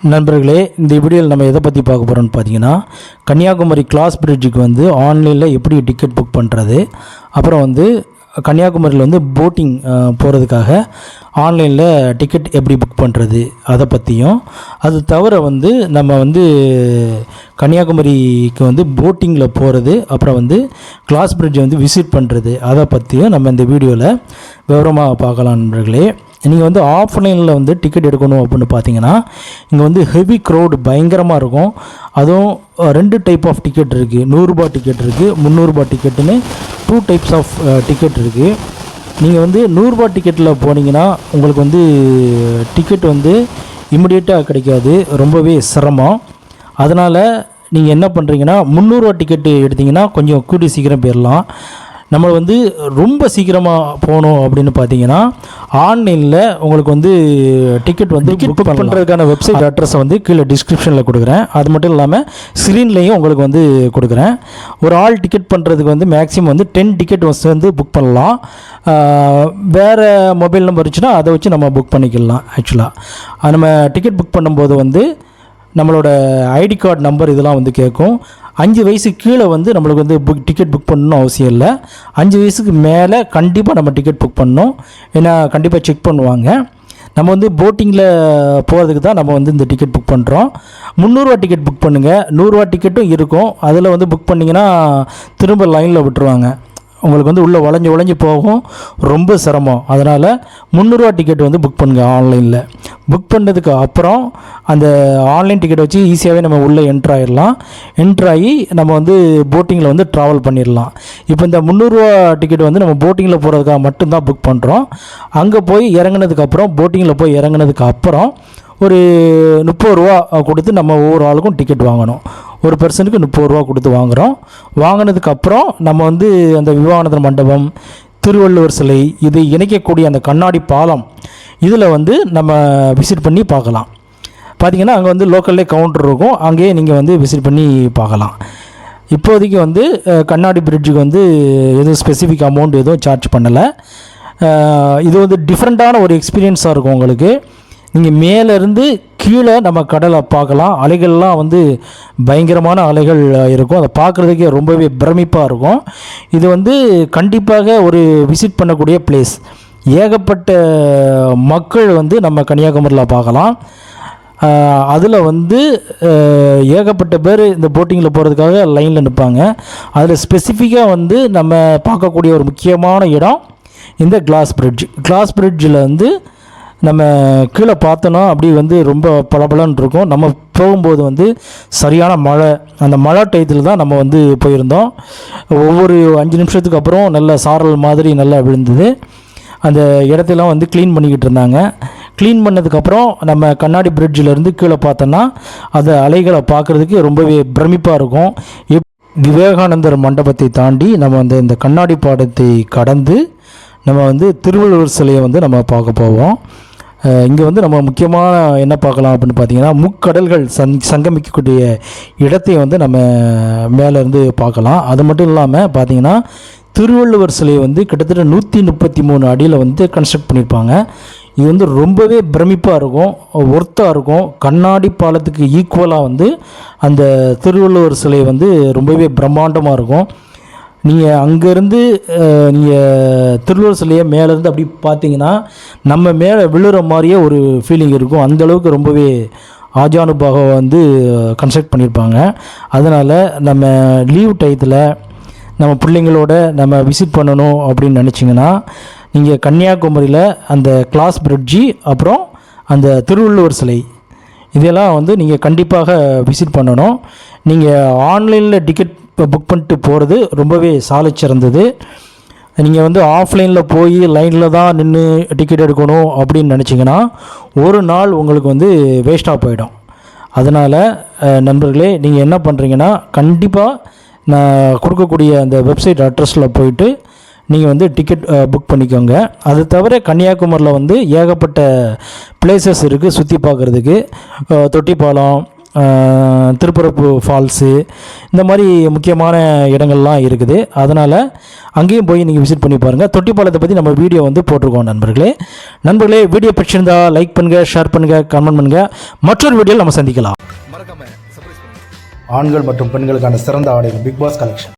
நண்பர்களே, இந்த வீடியோவில் நம்ம எதை பற்றி பார்க்க போகிறோம்னு பார்த்தீங்கன்னா, கன்னியாகுமரி கிளாஸ் பிரிட்ஜுக்கு வந்து ஆன்லைனில் எப்படி டிக்கெட் புக் பண்ணுறது, அப்புறம் வந்து கன்னியாகுமரியில் வந்து போட்டிங் போகிறதுக்காக ஆன்லைனில் டிக்கெட் எப்படி புக் பண்ணுறது அதை பற்றியும், அது தவிர வந்து நம்ம வந்து கன்னியாகுமரிக்கு வந்து போட்டிங்கில் போகிறது, அப்புறம் வந்து கிளாஸ் பிரிட்ஜை வந்து விசிட் பண்ணுறது அதை பற்றியும் நம்ம இந்த வீடியோவில் விவரமாக பார்க்கலாம். நண்பர்களே, நீங்கள் வந்து ஆஃப்லைனில் வந்து டிக்கெட் எடுக்கணும் அப்படின்னு பார்த்தீங்கன்னா, இங்கே வந்து ஹெவி க்ரௌடு பயங்கரமாக இருக்கும். அதுவும் 2 டைப் ஆஃப் டிக்கெட் இருக்குது. 100 ரூபா டிக்கெட் இருக்குது, 300 ரூபா டிக்கெட்டுன்னு 2 டைப்ஸ் ஆஃப் டிக்கெட் இருக்குது. நீங்கள் வந்து 100 ரூபா டிக்கெட்டில் போனீங்கன்னா உங்களுக்கு வந்து டிக்கெட் வந்து இமிடியேட்டாக கிடைக்காது, ரொம்பவே சிரமம். அதனால் நீங்கள் என்ன பண்ணுறீங்கன்னா, 300 ரூபா டிக்கெட்டு எடுத்திங்கன்னா கொஞ்சம் கூடி சீக்கிரம் போயிடலாம். நம்ம வந்து ரொம்ப சீக்கிரமாக போகணும் அப்படின்னு பார்த்தீங்கன்னா, ஆன்லைனில் உங்களுக்கு வந்து டிக்கெட் வந்து புக் பண்ணுறதுக்கான வெப்சைட் அட்ரஸை வந்து கீழே டிஸ்கிரிப்ஷனில் கொடுக்குறேன். அது மட்டும் இல்லாமல் ஸ்க்ரீன்லேயும் உங்களுக்கு வந்து கொடுக்குறேன். ஒரு ஆள் டிக்கெட் பண்ணுறதுக்கு வந்து மேக்ஸிமம் வந்து 10 டிக்கெட் வந்து புக் பண்ணலாம். வேறு மொபைல் நம்பர் இருந்துச்சுன்னா அதை வச்சு நம்ம புக் பண்ணிக்கலாம். ஆக்சுவலாக நம்ம டிக்கெட் புக் பண்ணும்போது வந்து நம்மளோட ஐடி கார்டு நம்பர் இதெல்லாம் வந்து கேட்கும். 5 வயசுக்கு கீழே வந்து நம்மளுக்கு வந்து டிக்கெட் புக் பண்ணணும் அவசியம் இல்லை. 5 வயசுக்கு மேலே கண்டிப்பாக நம்ம டிக்கெட் புக் பண்ணணும். ஏன்னா கண்டிப்பாக செக் பண்ணுவாங்க. நம்ம வந்து போட்டிங்கில் போகிறதுக்கு தான் நம்ம வந்து இந்த டிக்கெட் புக் பண்ணுறோம். 300 ரூபா டிக்கெட் புக் பண்ணுங்கள். 100 ரூபா டிக்கெட்டும் இருக்கும். அதில் வந்து புக் பண்ணிங்கன்னா திரும்ப லைனில் விட்டுருவாங்க. உங்களுக்கு வந்து உள்ளே வளைஞ்சு போகும், ரொம்ப சிரமம். அதனால் 300 ரூபா டிக்கெட் வந்து புக் பண்ணுங்கள் ஆன்லைனில். புக் பண்ணதுக்கு அப்புறம் அந்த ஆன்லைன் டிக்கெட் வச்சு ஈஸியாகவே நம்ம உள்ளே என்ட்ராயிடலாம். என்ட்ராகி நம்ம வந்து போட்டிங்கில் வந்து ட்ராவல் பண்ணிடலாம். இப்போ இந்த 300 ரூபா டிக்கெட் வந்து நம்ம போட்டிங்கில் போகிறதுக்காக மட்டும்தான் புக் பண்ணுறோம். அங்கே போய் இறங்கினதுக்கப்புறம், போட்டிங்கில் போய் இறங்கினதுக்கு அப்புறம் ஒரு 30 ரூபா கொடுத்து நம்ம ஒவ்வொரு ஆளுக்கும் டிக்கெட் வாங்கணும். ஒரு பர்சனுக்கு 30 ரூபா கொடுத்து வாங்குகிறோம். வாங்கினதுக்கப்புறம் நம்ம வந்து அந்த விவேகானந்தர் மண்டபம், திருவள்ளுவர் சிலை, இது இணைக்கக்கூடிய அந்த கண்ணாடி பாலம், இதில் வந்து நம்ம விசிட் பண்ணி பார்க்கலாம். பார்த்திங்கன்னா அங்கே வந்து லோக்கல்லே கவுண்டர் இருக்கும், அங்கேயே நீங்கள் வந்து விசிட் பண்ணி பார்க்கலாம். இப்போதைக்கு வந்து கண்ணாடி பிரிட்ஜுக்கு வந்து எதுவும் ஸ்பெசிஃபிக் அமௌண்ட் எதுவும் சார்ஜ் பண்ணலை. இது வந்து டிஃப்ரெண்ட்டான ஒரு எக்ஸ்பீரியன்ஸாக இருக்கும் உங்களுக்கு. நீங்கள் மேலேருந்து கீழே நம்ம கடலை பார்க்கலாம். அலைகள்லாம் வந்து பயங்கரமான அலைகள் இருக்கும். அதை பார்க்குறதுக்கே ரொம்பவே பிரமிப்பாக இருக்கும். இது வந்து கண்டிப்பாக ஒரு விசிட் பண்ணக்கூடிய பிளேஸ். ஏகப்பட்ட மக்கள் வந்து நம்ம கன்னியாகுமரியில் பார்க்கலாம். அதில் வந்து ஏகப்பட்ட பேர் இந்த போட்டிங்கில் போகிறதுக்காக லைனில் நிற்பாங்க. அதில் ஸ்பெசிஃபிக்காக வந்து நம்ம பார்க்கக்கூடிய ஒரு முக்கியமான இடம் இந்த கிளாஸ் பிரிட்ஜ். கிளாஸ் பிரிட்ஜில் வந்து நம்ம கீழே பார்த்தோன்னா அப்படி வந்து ரொம்ப பளபளன்னு இருக்கும். நம்ம போகும்போது வந்து சரியான மழை, அந்த மழை டயத்தில் தான் நம்ம வந்து போயிருந்தோம். ஒவ்வொரு 5 நிமிஷத்துக்கு அப்புறம் நல்ல சாரல் மாதிரி நல்லா விழுந்தது. அந்த இடத்தெல்லாம் வந்து க்ளீன் பண்ணிக்கிட்டு இருந்தாங்க. க்ளீன் பண்ணதுக்கப்புறம் நம்ம கண்ணாடி பிரிட்ஜிலேருந்து கீழே பார்த்தோன்னா அந்த அலைகளை பார்க்குறதுக்கு ரொம்பவே பிரமிப்பாக இருக்கும். விவேகானந்தர் மண்டபத்தை தாண்டி நம்ம இந்த கண்ணாடி பாடத்தை கடந்து நம்ம வந்து திருவள்ளுவர் சிலையை வந்து நம்ம பார்க்க போவோம். இங்கே வந்து நம்ம முக்கியமான என்ன பார்க்கலாம் அப்படின்னு பார்த்தீங்கன்னா, முக்கடல்கள் சங்கமிக்கக்கூடிய இடத்தை வந்து நம்ம மேலேருந்து பார்க்கலாம். அது மட்டும் இல்லாமல் பார்த்தீங்கன்னா, திருவள்ளுவர் சிலையை வந்து கிட்டத்தட்ட 133 அடியில் வந்து கன்ஸ்ட்ரக்ட் பண்ணியிருப்பாங்க. இது வந்து ரொம்பவே பிரமிப்பாக இருக்கும், ஒர்த்தாக இருக்கும். கண்ணாடி பாலத்துக்கு ஈக்குவலாக வந்து அந்த திருவள்ளுவர் சிலை வந்து ரொம்பவே பிரம்மாண்டமாக இருக்கும். நீங்கள் அங்கேருந்து நீங்கள் திருவள்ளுவர் சிலையை மேலேருந்து அப்படி பார்த்தீங்கன்னா நம்ம மேலே விழுற மாதிரியே ஒரு ஃபீலிங் இருக்கும். அந்தளவுக்கு ரொம்பவே ஆஜானுபாக வந்து கன்ஸ்ட்ரக்ட் பண்ணியிருப்பாங்க. அதனால் நம்ம லீவ் டயத்தில் நம்ம பிள்ளைங்களோட நம்ம விசிட் பண்ணணும் அப்படின்னு நினச்சிங்கன்னா, நீங்கள் கன்னியாகுமரியில் அந்த கிளாஸ் பிரிட்ஜி, அப்புறம் அந்த திருவள்ளுவர் சிலை, இதெல்லாம் வந்து நீங்கள் கண்டிப்பாக விசிட் பண்ணணும். நீங்கள் ஆன்லைனில் டிக்கெட் புக் பண்ணிட்டு போகிறது ரொம்பவே சாலை சிறந்தது. நீங்கள் வந்து ஆஃப்லைனில் போய் லைனில் தான் நின்று டிக்கெட் எடுக்கணும் அப்படின்னு நினச்சிங்கன்னா ஒரு நாள் உங்களுக்கு வந்து வேஸ்ட்டாக போயிடும். அதனால் நண்பர்களே, நீங்கள் என்ன பண்ணுறீங்கன்னா, கண்டிப்பாக நான் கொடுக்கக்கூடிய அந்த வெப்சைட் அட்ரஸில் போயிட்டு நீங்கள் வந்து டிக்கெட் புக் பண்ணிக்கோங்க. அது தவிர கன்னியாகுமரியில் வந்து ஏகப்பட்ட பிளேசஸ் இருக்குது சுற்றி பார்க்குறதுக்கு. தொட்டிப்பாலம், திருப்பரப்பு ஃபால்ஸு இந்த மாதிரி முக்கியமான இடங்கள்லாம் இருக்குது. அதனால் அங்கேயும் போய் நீங்கள் விசிட் பண்ணி பாருங்கள். தொட்டிப்பாலத்தை பற்றி நம்ம வீடியோ வந்து போட்டிருக்கோம் நண்பர்களே. வீடியோ பிடிச்சிருந்தா லைக் பண்ணுங்கள், ஷேர் பண்ணுங்கள், கமெண்ட் பண்ணுங்கள். மற்றொரு வீடியோவில் நம்ம சந்திக்கலாம். மறக்காம சர்ப்ரைஸ் பண்ணுங்க. ஆண்கள் மற்றும் பெண்களுக்கான சிறந்த ஆடைகள் பிக் பாஸ் கலெக்ஷன்.